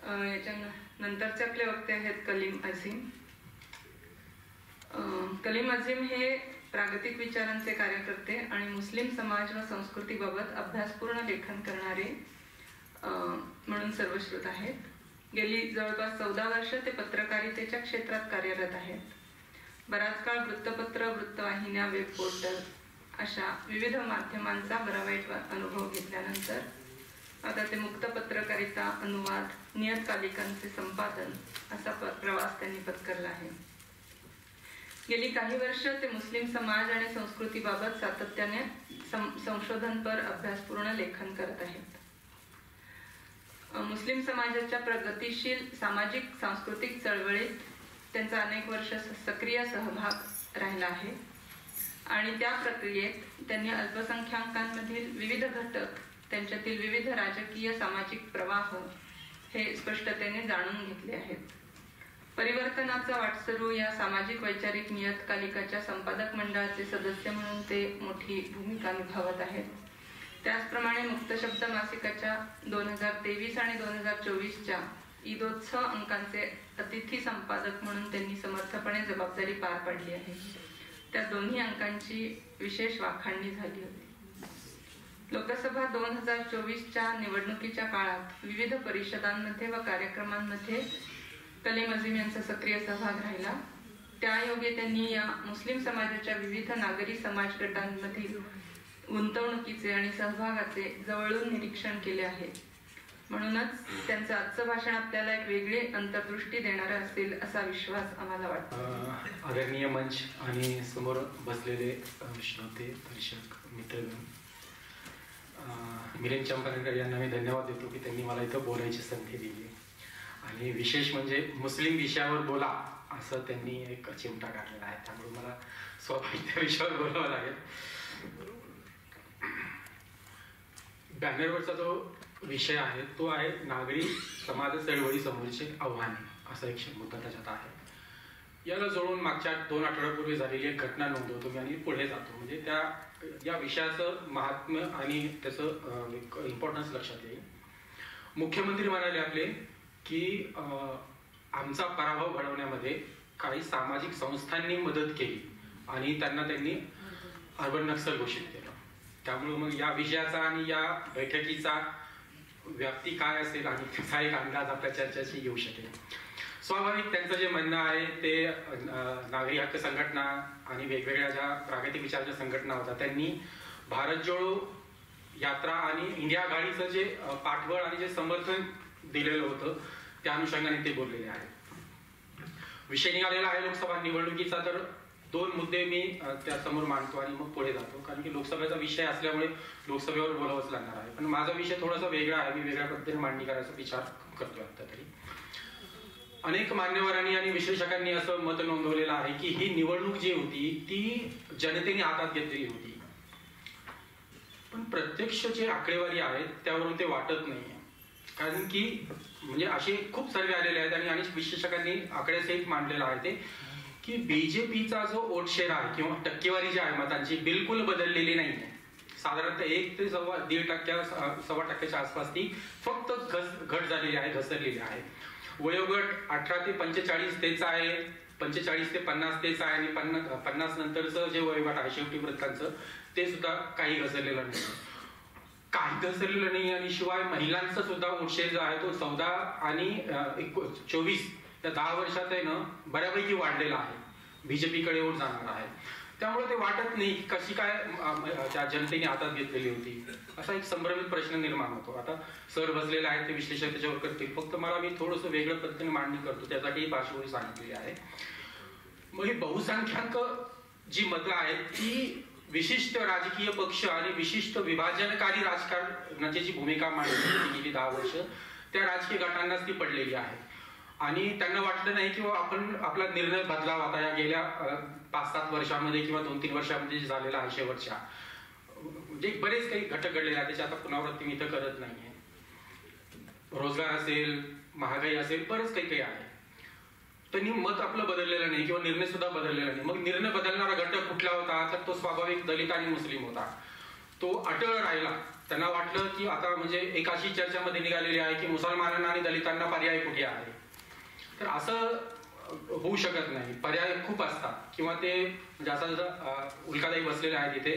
याच्या नंतरचे आपले वक्ते आहेत कलीम अझीम. कलीम अझीम हे प्रागतिक विचारांचे कार्यकर्ते आणि मुस्लिम समाज व संस्कृतीबाबत अभ्यासपूर्ण लेखन करणारे म्हणून सर्वश्रुत आहेत. गेली जवळपास 14 वर्ष ते पत्रकारितेच्या क्षेत्रात कार्यरत आहेत. बराच काळ वृत्तपत्र, वृत्तवाहिन्या, वेब पोर्टल अशा विविध माध्यमांचा बरा वाईट अनुभव घेतल्यानंतर आता ते मुक्त पत्रकारिता, अनुवाद, नियतकालिकांचे संपादन असा प्रवास त्यांनी पत्करला आहे. गेली काही वर्ष ते मुस्लिम समाज आणि संस्कृतीबाबत सातत्याने संशोधनपर अभ्यासपूर्ण लेखन करत आहेत. मुस्लिम समाजाच्या प्रगतिशील सामाजिक सांस्कृतिक चळवळीत त्यांचा अनेक वर्ष सक्रिय सहभाग राहिला आहे आणि त्या प्रक्रियेत त्यांनी अल्पसंख्याकांमधील विविध घटक, त्यांच्यातील विविध राजकीय सामाजिक प्रवाह हे स्पष्टतेने जाणून घेतले आहेत. परिवर्तनाचा वाटसरू या सामाजिक वैचारिक नियतकालिकाच्या संपादक मंडळाचे सदस्य म्हणून ते मोठी भूमिका निभावत आहेत. त्याचप्रमाणे मुक्त शब्द मासिकाच्या 2023 आणि 2024च्या ईदोत्सव अंकांचे अतिथी संपादक म्हणून त्यांनी समर्थपणे जबाबदारी पार पाडली आहे. त्या दोन्ही अंकांची विशेष वाखाणणी झाली होती. लोकसभा 2024च्या निवडणुकीच्या काळात विविध परिषदांमध्ये व कार्यक्रमांमध्ये कलीम अझीम यांचा सक्रिय सहभाग राहिला. त्यायोगे त्यांनी या मुस्लिम समाजाच्या विविध नागरी समाज गटांमधील गुंतवणुकीचे आणि सहभागाचे जवळून निरीक्षण केले आहे. म्हणूनच त्यांचं आजचं भाषण आपल्याला एक वेगळी अंतर्दृष्टी देणारं असेल असा विश्वास आम्हाला वाटतो. आदरणीय मंच आणि समोर बसलेले श्रोते, दर्शक, मित्रगण, मिलिंद चंपानेरकर यांना मी धन्यवाद देतो की त्यांनी मला इथं बोलायची संधी दिली. आणि विशेष म्हणजे मुस्लिम विषयावर बोला असं त्यांनी एक चिमटा काढलेला आहे. त्यामुळे मला स्वाभाविक त्या विषयावर बोलावं लागेल. बॅनरवरचा जो विषय आहे तो आहे नागरी समाज चळवळी समोरचे आव्हाने, असा एक मुद्दा त्याच्यात आहे. याला जोडून मागच्या 2 आठवड्यापूर्वी झालेली एक घटना नोंदवतो मी आणि पुढे जातो, म्हणजे त्या या विषयाचं महात्म्य आणि त्याचं इम्पॉर्टन्स लक्षात येईल. मुख्यमंत्री म्हणाले आपले की आमचा पराभव घडवण्यामध्ये काही सामाजिक संस्थांनी मदत केली आणि त्यांनी अर्बन नक्सल घोषित केलं. त्यामुळे मग या विषयाचा आणि या बैठकीचा व्याप्ती काय असेल आणि त्याचा एक अंदाज आपल्या चर्चेशी येऊ शकेल. स्वाभाविक त्यांचं जे म्हणणं आहे ते नागरी हक्क संघटना आणि वेगवेगळ्या ज्या प्रागतिक विचाराच्या संघटना होत्या त्यांनी भारत जोडो यात्रा आणि इंडिया आघाडीचं जे पाठबळ आणि जे समर्थन दिलेलं होतं त्या अनुषंगाने ते बोललेले आहेत. विषय निघालेला आहे लोकसभा निवडणुकीचा, तर 2 मुद्दे मी त्यासमोर मांडतो आणि मग पुढे जातो, कारण की लोकसभेचा विषय असल्यामुळे लोकसभेवर बोलावंच लागणार आहे. पण माझा विषय थोडासा वेगळा आहे, मी वेगळ्या पद्धतीने मांडणी करायचा विचार करतोय आता तरी. अनेक मान्यवरांनी आणि विश्लेषकांनी असं मत नोंदवलेलं आहे की ही निवडणूक जी होती ती जनतेने हातात घेतलेली होती, पण प्रत्यक्ष जे आकडेवारी आहेत त्यावरून ते वाटत नाहीये. कारण की म्हणजे असे खूप सर्वे आलेले आहेत आणि अनेक विश्लेषकांनी आकड्यासहित मांडलेलं आहे ते की बीजेपीचा जो वोट शेअर आहे किंवा टक्केवारी जी आहे मतांची बिलकुल बदललेली नाही. साधारणतः 1 ते 1.25% आसपास ती फक्त घट झालेली आहे, घसरलेली आहे. वयोगट 18 ते 45 तेच आहे, 45 ते 50 तेच आहे आणि 50 नंतरचं जे वयोगट आहे शेवटी वृत्तांचं ते सुद्धा काही घसरलेलं नाही, काही घसरलेलं नाही. आणि शिवाय महिलांचा सुद्धा वोट शेअर जो आहे तो 14 आणि 24 त्या 10 वर्षात आहे ना बऱ्यापैकी वाढलेला आहे, बीजेपीकडे वोट जाणार आहे. त्यामुळे ते वाटत नाही कशी काय त्या जनतेने हातात घेतलेली होती, असा एक संभ्रमित प्रश्न निर्माण होतो. आता सर बसलेले आहेत ते विश्लेषण त्याच्यावर करतील, फक्त मला मी थोडंसं वेगळ्या पद्धतीने मांडणी करतो, त्यासाठी पार्श्वभूमी सांगितलेली आहे. मग ही बहुसंख्याक जी मतं आहेत ती विशिष्ट राजकीय पक्ष आणि विशिष्ट विभाजनकारी राजकारणाची जी भूमिका मांडली गेली 10 वर्ष त्या राजकीय गटांनाच ती पडलेली आहे. आणि त्यांना वाटलं नाही की आपण आपला निर्णय बदलावा. आता या गेल्या 5-7 वर्षांमध्ये किंवा 2-3 वर्षांमध्ये जे झालेला आहे शेवटच्या, म्हणजे बरेच काही घटक घडलेले आहेत, त्याची आता पुनरावृत्ती मी इथं करत नाहीये. रोजगार असेल, महागाई असेल, बरंच काही आहे. त्यांनी मत आपलं बदललेलं नाही किंवा निर्णय सुद्धा बदललेला नाही. मग निर्णय बदलणारा घटक कुठला होता, तर तो स्वाभाविक दलित आणि मुस्लिम होता. तो अटळ राहिला. त्यांना वाटलं की आता म्हणजे एक अशी चर्चामध्ये निघालेली आहे की मुसलमानांना आणि दलितांना पर्याय कुठे आहे. तर असं होऊ शकत नाही, पर्याय खूप असतात. किंवा ते म्हणजे असं जसं उल्कादाई बसलेले आहेत इथे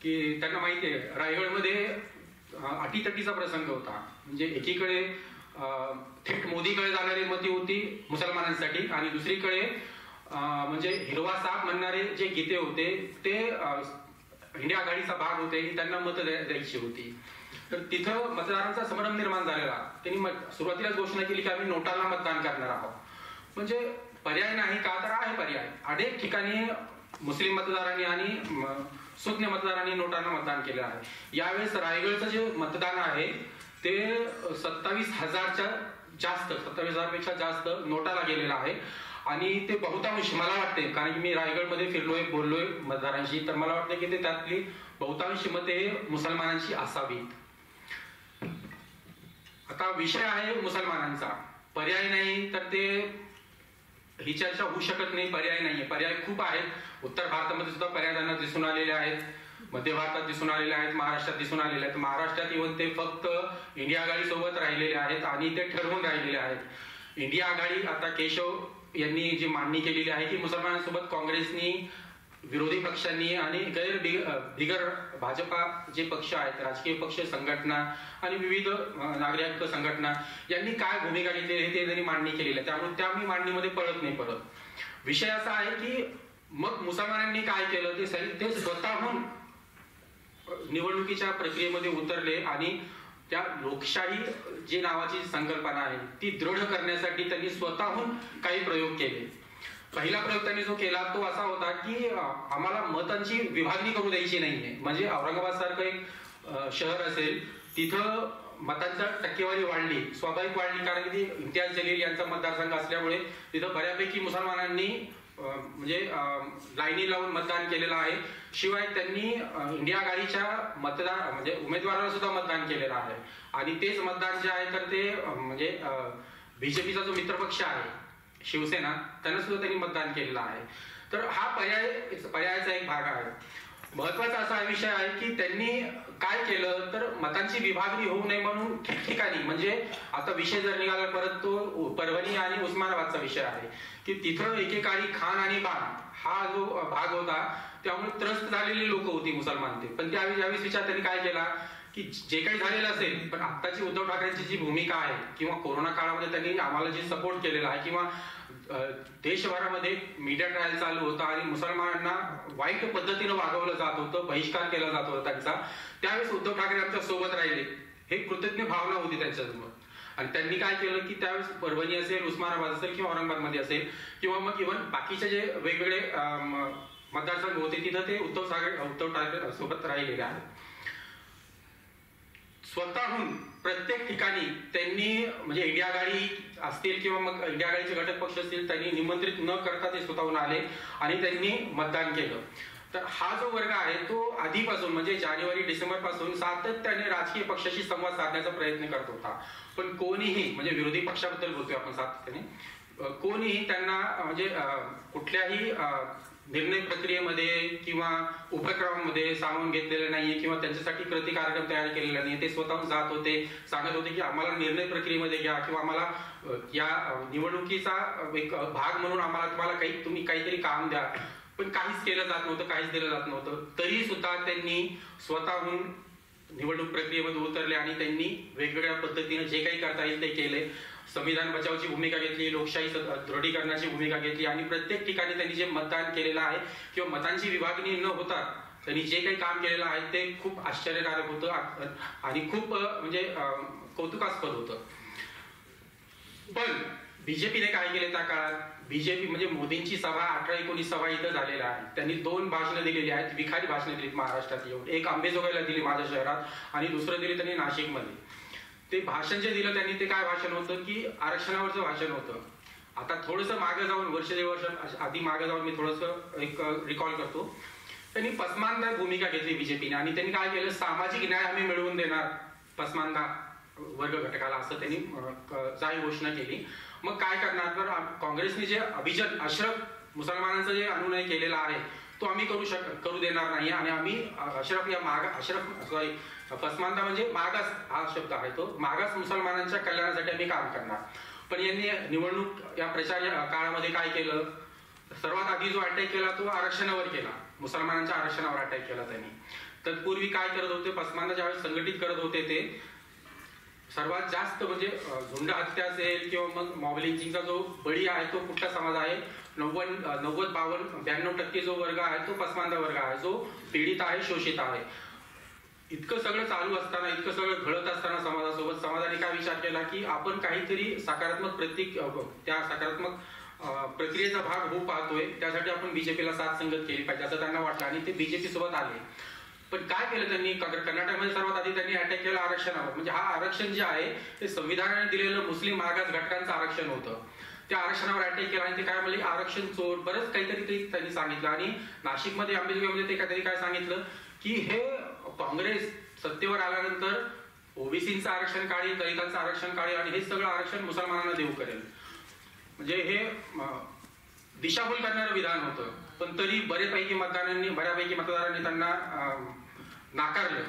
की त्यांना माहिती आहे रायगडमध्ये अटीतटीचा प्रसंग होता. म्हणजे एकीकडे थेट मोदीकडे जाणारी मती होती मुसलमानांसाठी आणि दुसरीकडे म्हणजे हिरवा साप म्हणणारे जे गीते होते ते इंडिया आघाडीचा भाग होते, त्यांना मतं द्यायची होती. तर तिथं मतदारांचा संभ्रम निर्माण झालेला. त्यांनी सुरुवातीलाच घोषणा केली की आम्ही नोटाला मतदान करणार आहोत. म्हणजे पर्याय नाही का, तर आहे पर्याय. अनेक ठिकाणी मुस्लिम मतदारांनी आणि सुज्ञ मतदारांनी नोटांना मतदान केलं आहे. यावेळेस रायगडचं जे मतदान आहे ते 27,000च्या जास्त, 27,000पेक्षा जास्त नोटाला गेलेलं आहे. आणि ते बहुतांश मला वाटते, कारण की मी रायगडमध्ये फिरलोय, बोललोय मतदारांशी, तर मला वाटतं की ते त्यातली बहुतांश मते मुसलमानांची असावीत. आता विषय आहे मुसलमानांचा, पर्याय नाही तर ते ही चर्चा होऊ शकत नाही. पर्याय नाहीये, पर्याय खूप आहेत. उत्तर भारतामध्ये सुद्धा पर्याय त्यांना दिसून आलेले आहेत, मध्य भारतात दिसून आलेले आहेत, महाराष्ट्रात दिसून आलेले आहेत. महाराष्ट्रात येऊन ते फक्त इंडिया आघाडी सोबत राहिलेले आहेत आणि ते ठरवून राहिलेले आहेत. इंडिया आघाडी आता केशव यांनी जी मांडणी केलेली आहे की मुसलमानांसोबत काँग्रेसनी, विरोधी पक्षांनी आणि बिगर भाजपा जे पक्ष आहेत, राजकीय पक्ष, संघटना आणि विविध नागरी हक्क संघटना यांनी काय भूमिका घेतलेली आहे ते त्यांनी मांडणी केलेली आहे. त्यामुळे त्या मी मांडणीमध्ये पडत नाही. परत विषय असा आहे की मग मुसलमानांनी काय केलं, ते स्वतःहून निवडणुकीच्या प्रक्रियेमध्ये उतरले आणि त्या लोकशाही जी नावाची संकल्पना आहे ती दृढ करण्यासाठी त्यांनी स्वतःहून काही प्रयोग केले. पहिला प्रयोग त्यांनी जो केला तो असा होता की आम्हाला मतांची विभागणी करू द्यायची नाहीये. म्हणजे औरंगाबाद सारखं एक शहर असेल तिथं मतांचा टक्केवारी वाढली, स्वाभाविक वाढली, कारण की इम्तियाज जलील यांचा मतदारसंघ असल्यामुळे तिथं बऱ्यापैकी मुसलमानांनी म्हणजे लाईनी लावून मतदान केलेलं आहे. शिवाय त्यांनी इंडिया आघाडीच्या मतदार म्हणजे उमेदवाराला सुद्धा मतदान केलेलं आहे. आणि तेच मतदान जे आहे तर ते म्हणजे बीजेपीचा जो मित्रपक्ष आहे शिवसेना, त्यांना सुद्धा त्यांनी मतदान केलेलं आहे. तर हा पर्यायाचा एक भाग आहे. महत्वाचा असा विषय आहे की त्यांनी काय केलं तर मतांची विभागणी होऊ नये म्हणून ठिकठिकाणी, म्हणजे आता विषय जर निघाला परत तो परभणी आणि उस्मानाबादचा विषय आहे की तिथं एकेकाळी खान आणि बाण हा जो भाग होता त्यामुळे त्रस्त झालेली लोक होती मुसलमान ते. पण त्यावेळेस विचार त्यांनी काय केला की जे काही झालेलं असेल, पण आत्ताची उद्धव ठाकरेंची जी भूमिका आहे किंवा कोरोना काळामध्ये त्यांनी आम्हाला जे सपोर्ट केलेला आहे किंवा देशभरामध्ये मीडिया ट्रायल चालू होता आणि मुसलमानांना वाईट पद्धतीनं वागवलं जात होतं, बहिष्कार केला जात होता त्यांचा, त्यावेळेस उद्धव ठाकरे आमच्या सोबत राहिले. हे कृतज्ञ भावना होती त्यांच्यासमोर. आणि त्यांनी काय केलं की त्यावेळेस परभणी असेल, उस्मानाबाद असेल किंवा औरंगाबादमध्ये असेल किंवा मग इव्हन बाकीचे जे वेगवेगळे मतदारसंघ होते तिथं ते उद्धव ठाकरे सोबत राहिलेले आहेत. स्वतःहून प्रत्येक ठिकाणी त्यांनी म्हणजे इंडिया आघाडी असतील किंवा मग इंडिया आघाडीचे घटक पक्ष असतील त्यांनी निमंत्रित न करता ते स्वतःहून आले आणि त्यांनी मतदान केलं. तर हा जो वर्ग आहे तो आधीपासून म्हणजे जानेवारी डिसेंबर पासून सातत्याने राजकीय पक्षाशी संवाद साधण्याचा प्रयत्न करत होता. पण कोणीही म्हणजे विरोधी पक्षाबद्दल बोलतोय आपण सातत्याने, कोणीही त्यांना म्हणजे कुठल्याही निर्णय प्रक्रियेमध्ये किंवा उपक्रमांमध्ये सामावून घेतलेलं नाहीये किंवा त्यांच्यासाठी कृती कार्यक्रम तयार केलेला नाहीये. ते स्वतःहून जात होते, सांगत होते की आम्हाला निर्णय प्रक्रियेमध्ये घ्या किंवा आम्हाला या निवडणुकीचा एक भाग म्हणून आम्हाला तुम्हाला तुम्ही काहीतरी काम द्या. पण काहीच केलं जात नव्हतं, काहीच दिलं जात नव्हतं. तरी सुद्धा त्यांनी स्वतःहून निवडणूक प्रक्रियेमध्ये उतरले आणि त्यांनी वेगवेगळ्या पद्धतीने जे काही करता येईल ते केले. संविधान बचावाची भूमिका घेतली, लोकशाही दृढीकरणाची भूमिका घेतली आणि प्रत्येक ठिकाणी त्यांनी जे मतदान केलेलं आहे किंवा मतांची विभागणी न होता त्यांनी जे काही काम केलेलं आहे ते खूप आश्चर्यकारक होतं आणि खूप म्हणजे कौतुकास्पद होतं. पण बीजेपीने काय केले त्या काळात, बीजेपी म्हणजे मोदींची सभा 18-19 सभा इथं झालेल्या आहेत. त्यांनी 2 भाषणं दिलेली आहेत, विखारी भाषणं दिलीत महाराष्ट्रात येऊन. एक अंबेजोगाईला दिली माझ्या शहरात आणि दुसरं दिले त्यांनी नाशिकमध्ये. ते भाषण जे दिलं त्यांनी ते काय भाषण होतं की आरक्षणावरचं भाषण होतं. आता थोडंसं मागे जाऊन वर्ष 1.5 वर्ष आधी मागे जाऊन मी थोडंसं एक रिकॉल करतो. त्यांनी पसमानदा भूमिका घेतली बीजेपीने आणि त्यांनी काय केलं, सामाजिक न्याय आम्ही मिळवून देणार पसमानदा वर्ग घटकाला असं त्यांनी जाहीर घोषणा केली. मग काय करणार तर काँग्रेसने जे अभिजन अशरफ मुसलमानांचा जे अनुनय केलेला आहे तो आम्ही करू देणार नाही आणि आम्ही पसमानता म्हणजे मागास हा शब्द आहे, तो मागास मुसलमानांच्या कल्याणासाठी आम्ही काम करणार. पण यांनी निवडणूक या प्रचार काळामध्ये काय केलं, सर्वात आधी जो अटॅक केला तो आरक्षणावर केला, मुसलमानांच्या आरक्षणावर अटॅक केला त्यांनी. तत्पूर्वी काय करत होते, पसमानता ज्यावेळेस संघटित करत होते ते सर्वात जास्त म्हणजे झुंड हत्या असेल किंवा मग मॉब लिंचिंगचा जो बळी आहे तो कुठला समाज आहे, 92% जो वर्ग आहे तो पसमानता वर्ग आहे, जो पीडित आहे, शोषित आहे. इतकं सगळं चालू असताना, इतकं सगळं घडत असताना समाजासोबत समाजाने काय विचार केला की आपण काहीतरी सकारात्मक त्या सकारात्मक प्रक्रियेचा भाग होऊ पाहतोय, त्यासाठी आपण बीजेपीला साथ संगत केली पाहिजे असं त्यांना वाटलं आणि ते बीजेपी सोबत आले. पण काय केलं त्यांनी, कर्नाटकमध्ये सर्वात आधी त्यांनी अटॅक केला आरक्षणावर. म्हणजे हा आरक्षण जे आहे ते संविधानाने दिलेलं मुस्लिम मागास घटकांचं आरक्षण होतं, त्या आरक्षणावर अटॅक केला आणि ते काय म्हणले, आरक्षण चोर, बरंच काहीतरी ते त्यांनी सांगितलं. आणि नाशिकमध्ये अंबेजोगाईमध्ये ते काहीतरी काय सांगितलं की हे काँग्रेस सत्तेवर आल्यानंतर ओबीसीचं आरक्षण काढेल, दलितांचं आरक्षण काढेल आणि हे सगळं आरक्षण मुसलमानांना देऊ करेल. म्हणजे हे दिशाभूल करणारं विधान होतं. पण तरी बऱ्यापैकी मतदारांनी त्यांना नाकारलं.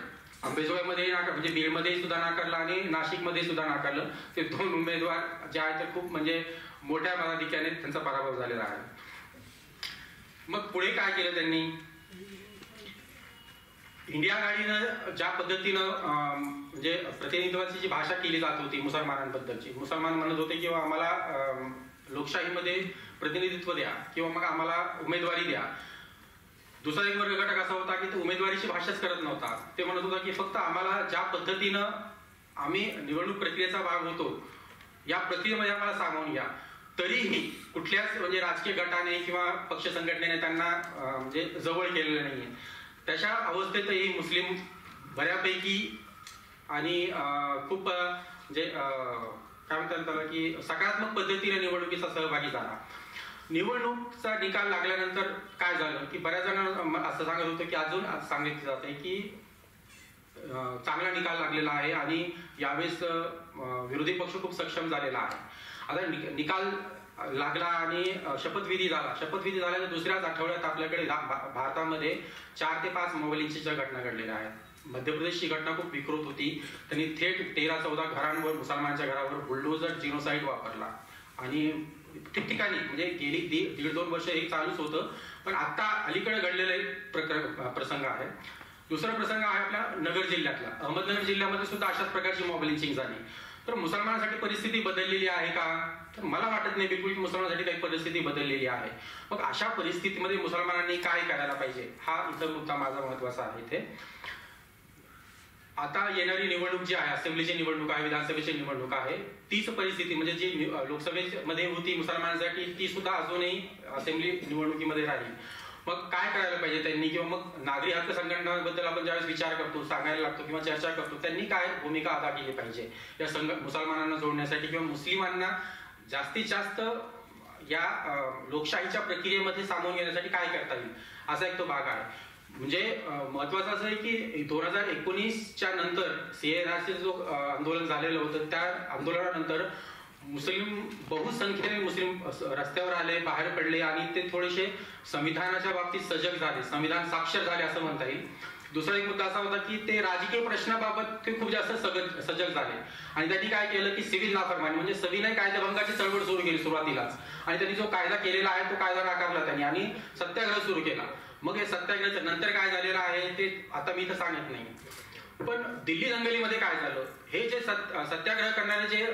अंबेजोगाईमध्ये म्हणजे बीडमध्ये सुद्धा नाकारलं आणि नाशिकमध्ये सुद्धा नाकारलं. ते 2 उमेदवार जे आहेत ते खूप म्हणजे मोठ्या मताधिक्याने त्यांचा पराभव झालेला आहे. मग पुढे काय केलं त्यांनी, इंडिया आघाडीनं ज्या पद्धतीनं म्हणजे प्रतिनिधित्वाची जी भाषा केली जात होती मुसलमानांबद्दलची, मुसलमान म्हणत होते किंवा आम्हाला लोकशाहीमध्ये प्रतिनिधित्व द्या किंवा मग आम्हाला उमेदवारी द्या. दुसरा एक वर्ग घटक असा होता की तो उमेदवारीची भाषाच करत नव्हता. ते म्हणत होता की फक्त आम्हाला ज्या पद्धतीनं आम्ही निवडणूक प्रक्रियेचा भाग होतो या प्रक्रियेमध्ये आम्हाला सामावून घ्या. तरीही कुठल्याच म्हणजे राजकीय गटाने किंवा पक्ष संघटनेने त्यांना म्हणजे जवळ केलेलं नाहीये. तशा अवस्थेतही मुस्लिम बऱ्यापैकी आणि खूप म्हणजे काय म्हणतात त्याला की सकारात्मक पद्धतीने निवडणुकीचा सहभागी झाला. निवडणूकचा निकाल लागल्यानंतर काय झालं की बऱ्याच जणांना असं सांगत होतं की अजून सांगितलं जाते की चांगला निकाल लागलेला आहे आणि यावेळेस विरोधी पक्ष खूप सक्षम झालेला आहे. आता निकाल लागला आणि शपथविधी झाल्याच्या दुसऱ्याच आठवड्यात आपल्याकडे भारतामध्ये 4 ते 5 मॉब लिंचिंगच्या घटना घडलेल्या आहेत. मध्य प्रदेशची घटना खूप विकृत होती. त्यांनी थेट 13-14 घरांवर, मुसलमानांच्या घरावर बुलडोजर जिनोसाइड वापरला आणि ठिकठिकाणी म्हणजे गेली 1.5-2 वर्ष हे चालूच होतं. पण आता अलीकडे घडलेला एक प्रसंग आहे. दुसरा प्रसंग आहे आपल्या नगर जिल्ह्यातला. अहमदनगर जिल्ह्यामध्ये सुद्धा अशाच प्रकारची मॉब लिंचिंग झाली. तर मुसलमानांसाठी परिस्थिती बदललेली आहे का, तर मला वाटत नाही बिलकुल मुसलमानांसाठी काही परिस्थिती बदललेली आहे. मग अशा परिस्थितीमध्ये मुसलमानांनी काय करायला पाहिजे हा इतर मुद्दा माझा महत्वाचा आहे इथे. आता येणारी निवडणूक जी आहे, असेंब्लीची निवडणूक आहे, विधानसभेची निवडणूक आहे, तीच परिस्थिती म्हणजे जी लोकसभेमध्ये होती मुसलमानांसाठी ती सुद्धा अजूनही असेंब्ली निवडणुकीमध्ये राहील. मग काय करायला पाहिजे त्यांनी, किंवा मग नागरी हक्क संघटनांबद्दल आपण ज्यावेळेस विचार करतो, सांगायला लागतो किंवा चर्चा करतो, त्यांनी काय भूमिका अदा केली पाहिजे या मुसलमानांना जोडण्यासाठी किंवा मुस्लिमांना जास्तीत जास्त या लोकशाहीच्या प्रक्रियेमध्ये सामावून घेण्यासाठी काय करता येईल असा एक तो भाग आहे. म्हणजे महत्वाचं असं आहे की 2019च्या नंतर CAA जो आंदोलन झालेलं होतं त्या आंदोलनानंतर बहुसंख्येने मुस्लिम रस्त्यावर आले, बाहेर पडले आणि ते थोडेसे संविधानाच्या बाबतीत सजग झाले, संविधान साक्षर झाले असं म्हणता येईल. दुसरा एक मुद्दा असा होता की ते राजकीय प्रश्नाबाबत ते खूप जास्त सजग झाले आणि त्यांनी काय केलं की सिव्हिल नाफरमानी म्हणजे सविनय कायदेभंगाची चळवळ सुरू केली सुरुवातीलाच. आणि त्यांनी जो कायदा केलेला आहे तो कायदा नाकारला त्यांनी आणि सत्याग्रह सुरू केला. मग हे सत्याग्रहाच्या नंतर काय झालेलं आहे ते आता मी इथं सांगत नाही. पण दिल्ली दंगलीमध्ये काय झालं, हे जे सत्याग्रह करणारे जे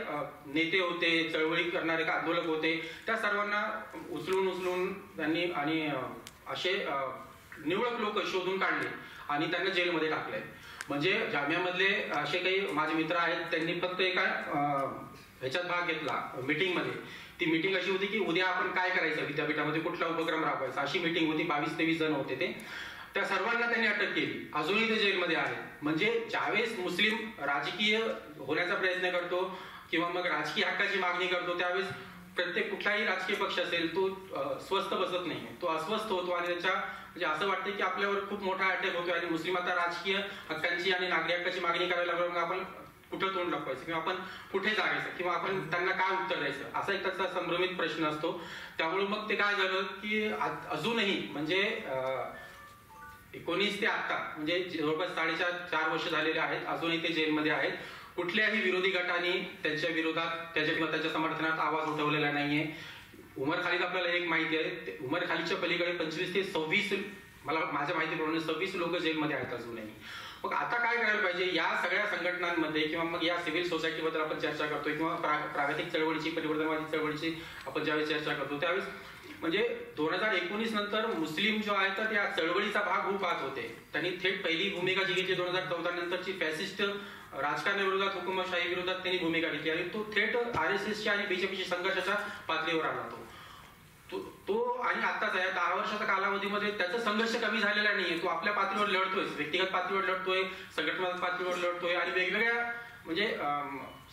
नेते होते, चळवळी करणारे आंदोलक होते, त्या सर्वांना उचलून त्यांनी आणि असे निवडक लोक शोधून काढले आणि त्यांना जेलमध्ये टाकले. म्हणजे जामियामधले असे काही माझे मित्र आहेत, त्यांनी फक्त एका ह्याच्यात भाग घेतला मीटिंगमध्ये. ती मीटिंग अशी होती की उद्या आपण काय करायचं, विद्यापीठामध्ये कुठला उपक्रम राबवायचा अशी मीटिंग होती. 22-23 जण होते ते. त्या सर्वांना त्यांनी अटक केली, अजूनही ते जेलमध्ये आहेत. म्हणजे ज्यावेळेस मुस्लिम राजकीय होण्याचा प्रयत्न करतो किंवा मग राजकीय हक्काची मागणी करतो त्यावेळेस प्रत्येक कुठलाही राजकीय पक्ष असेल तो स्वस्थ बसत नाही, तो अस्वस्थ होतो आणि त्याच्या म्हणजे असं वाटतं की आपल्यावर खूप मोठा अटॅक होतो आणि मुस्लिम आता राजकीय हक्कांची आणि नागरी हक्काची मागणी करायला लागलो, मग आपण कुठं तोंड लपवायचं किंवा आपण कुठे जायचं किंवा आपण त्यांना काय उत्तर द्यायचं असा एक त्याचा संभ्रमित प्रश्न असतो. त्यामुळे मग ते काय झालं की अजूनही म्हणजे 19 ते आता म्हणजे जवळपास 4.5 वर्ष झालेले आहेत. अजूनही ते जेलमध्ये आहेत. कुठल्याही विरोधी गटाने त्यांच्या विरोधात त्याच्या किंवा त्याच्या समर्थनात आवाज उठवलेला नाहीये. उमर खालिद आपल्याला एक माहिती आहे, उमर खालिदच्या पलीकडे 25 ते 26 मला माझ्या माहितीप्रमाणे 26 लोक जेलमध्ये आहेत अजूनही. मग आता काय करायला पाहिजे या सगळ्या संघटनांमध्ये किंवा मग या सिव्हिल सोसायटीबद्दल आपण चर्चा करतोय किंवा प्रागतिक चळवळीची परिवर्तनवादी चळवळीची आपण ज्यावेळी चर्चा करतो त्यावेळेस म्हणजे 2019 नंतर मुस्लिम जो आहे तर या चळवळीचा भाग होऊ पाहत होते. त्यांनी थेट पहिली भूमिका जी घेतली 2014 नंतरची फॅसिस्ट राजकारणाविरोधात हुकुमशाही विरोधात त्यांनी भूमिका घेतली आणि तो थेट RSSच्या आणि बीजेपीच्या संघर्षाच्या पातळीवर आला. तो आणि आताचा या 10 वर्षाच्या कालावधीमध्ये त्याचा संघर्ष कमी झालेला नाहीये. तो आपल्या पातळीवर लढतोय, व्यक्तिगत पातळीवर लढतोय, संघटनात्मक पातळीवर लढतोय आणि वेगवेगळ्या म्हणजे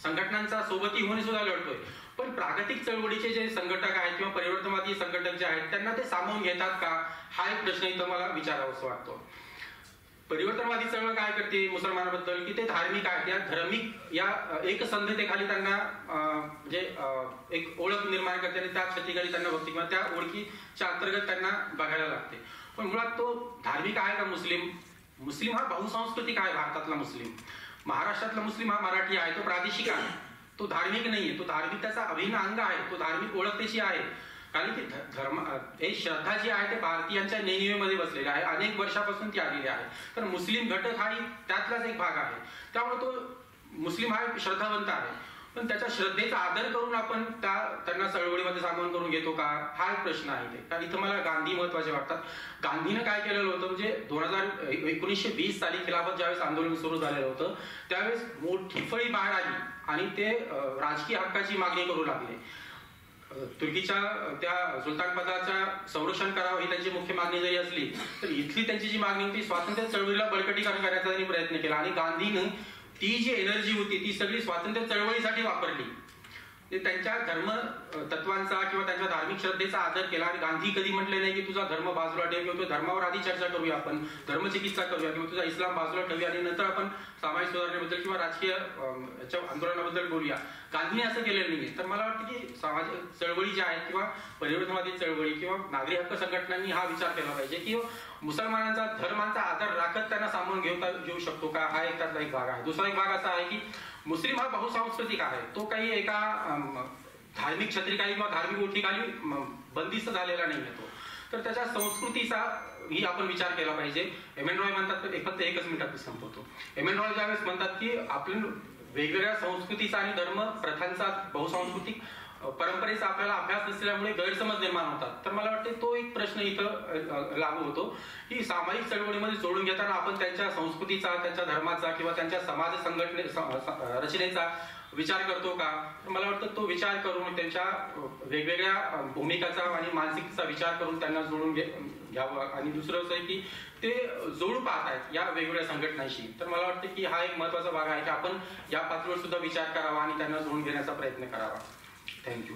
संघटनांचा सोबती होऊन सुद्धा लढतोय. पण प्रागतिक चळवळीचे जे संघटक आहेत किंवा परिवर्तनवादी संघटक जे आहेत त्यांना ते सामावून घेतात का हा एक प्रश्न इथं मला विचारावासा वाटतो. परिवर्तनवादी चळवळ काय करते मुसलमानाबद्दल की ते धार्मिक आहेत. या धार्मिक या एकसंधतेखाली त्यांना म्हणजे एक ओळख निर्माण करते आणि त्या छतीखाली त्यांना भक्ती किंवा त्या ओळखीच्या अंतर्गत त्यांना बघायला लागते. पण मुळात तो धार्मिक आहे का मुस्लिम हा बहुसांस्कृतिक आहे. भारतातला मुस्लिम, महाराष्ट्रातला मुस्लिम हा मराठी आहे, तो प्रादेशिक आहे, तो धार्मिक नाहीये. तो धार्मिक त्याचा अभिन्न अंग आहे, तो धार्मिक ओळखतेची आहे. कारण की धर्म हे श्रद्धा जी आहे ते भारतीयांच्या नेणिवेमध्ये बसलेली आहे, अनेक वर्षापासून ती आलेली आहे. तर मुस्लिम घटक हा त्यातलाच एक भाग आहे. त्यामुळे तो मुस्लिम हा श्रद्धावंत आहे. पण त्याच्या श्रद्धेचा आदर करून आपण त्यांना चळवळीमध्ये सामावून करून घेतो का हा एक प्रश्न आहे. ते कारण इथं मला गांधी महत्वाचे वाटतात. गांधीनं काय केलेलं होतं म्हणजे 1920 साली खिलाफत ज्यावेळेस आंदोलन सुरू झालेलं होतं त्यावेळेस मोठी फळी बाहेर आली आणि ते राजकीय हक्काची मागणी करू लागले. तुर्कीच्या त्या सुलतानपदाच्या संरक्षण करावं ही त्यांची मुख्य मागणी जरी असली तर इथली त्यांची जी मागणी होती स्वातंत्र्य चळवळीला बळकटीकरण करण्याचा त्यांनी प्रयत्न केला आणि गांधीनं ती जी एनर्जी होती ती सगळी स्वातंत्र्य चळवळीसाठी वापरली. त्यांच्या धर्म तत्वांचा किंवा त्यांच्या धार्मिक श्रद्धेचा आदर केला. आणि गांधी कधी म्हटले नाही की तुझा धर्म बाजूला ठेव किंवा धर्मावर आधी चर्चा करूया, आपण धर्मचिकित्सा करूया किंवा तुझा इस्लाम बाजूला ठेवूया आणि नंतर आपण सामाजिक सुधारणेबद्दल किंवा राजकीय आंदोलनाबद्दल बोलूया. गांधीने असं केलेलं नाहीये. तर मला वाटतं की सामाजिक चळवळी ज्या आहेत किंवा परिवर्तनवादी चळवळी किंवा नागरी हक्क संघटनांनी हा विचार केला पाहिजे की मुसलमानांचा धर्मांचा आदर राखत त्यांना सामावून घेऊ शकतो का हा एक त्यातला एक भाग आहे. दुसरा एक भाग असा आहे की मुस्लिम हा बहुसांस्कृतिक आहे. तो काही एका धार्मिक छत्रीखाली किंवा धार्मिक ओठीखाली बंदिस्त झालेला नाही तो. तर त्याच्या संस्कृतीचा ही आपण विचार केला पाहिजे. एम एन रॉय म्हणतात फक्त एकच मिनिटात संपवतो. एम एन रॉय ज्यावेळेस म्हणतात की आपण वेगवेगळ्या संस्कृतीचा आणि धर्म प्रथांचा बहुसांस्कृतिक परंपरेचा आपल्याला अभ्यास नसल्यामुळे गैरसमज निर्माण होतात. तर मला वाटते तो एक प्रश्न इथं लागू होतो की सामाजिक चळवळीमध्ये जोडून घेताना आपण त्यांच्या संस्कृतीचा, त्यांच्या धर्माचा किंवा त्यांच्या समाज रचनेचा विचार करतो का. मला वाटतं तो विचार करून त्यांच्या वेगवेगळ्या भूमिकाचा आणि मानसिकतेचा विचार करून त्यांना जोडून घ्यावं. आणि दुसरं असं आहे की ते जोडू पाहत आहेत या वेगवेगळ्या संघटनांशी. तर मला वाटतं की हा एक महत्वाचा भाग आहे की आपण या पातळीवर सुद्धा विचार करावा आणि त्यांना जोडून घेण्याचा प्रयत्न करावा. थँक्यू.